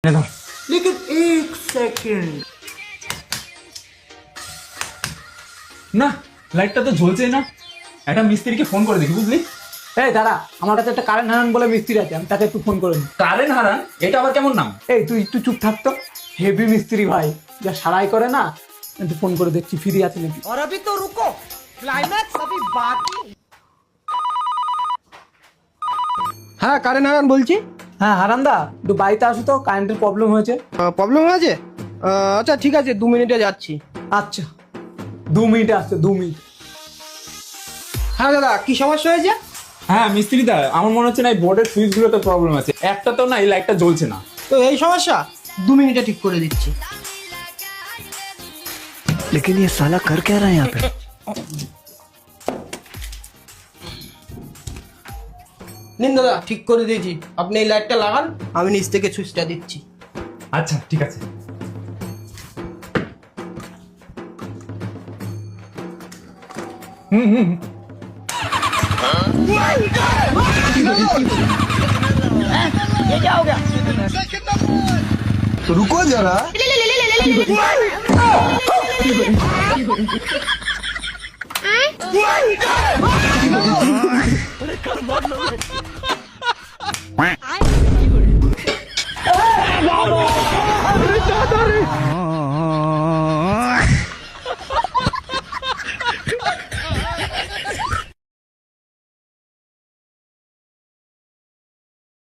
लेकिन एक सेकंड না লাইটটা তো জ্বলছেই না। একটা মিস্ত্রিকে ফোন করে দেখি বুঝলি। এই দাঁড়া, আমার কাছে একটা কারেন্ট হারান বলে মিস্ত্রি আছে, আমি তাকে একটু ফোন করে নিই। কারেন্ট হারান? এটা আবার কেমন নাম? এই তুই একটু চুপ থাকতো, হেভি মিস্ত্রি ভাই, যা সারাই করে না। একটু ফোন করে দেখছি ফ্রি আছে নাকি। और अभी तो रुको, क्लाइमैक्स अभी बाकी। হ্যাঁ কারেন্ট হারান বলছি। হ্যাঁ হারান্দা, একটু বাড়িতে আসো তো, কারেন্টের প্রবলেম হয়েছে। প্রবলেম হয়েছে? আচ্ছা ঠিক আছে, 2 মিনিটে যাচ্ছি। আচ্ছা 2 মিনিটে আসছে, 2 মিনিট। হ্যাঁ দাদা, কি সমস্যা হয়েছে? হ্যাঁ মিস্ত্রি দা, আমার মনে হচ্ছে না এই বোর্ডের সুইচগুলোতে প্রবলেম আছে। একটা তো না, এই লাইটটা জ্বলছে না। তো এই সমস্যা 2 মিনিটে ঠিক করে দিচ্ছি। लेकिन ये साला कर क्या रहा है यहाँ पे? নিন দাদা, ঠিক করে দিয়েছি। আপনি এই লাইটটা লাগান, আমি নিচ থেকে সুইচটা দিচ্ছি। আচ্ছা ঠিক আছে। तो रुको जरा।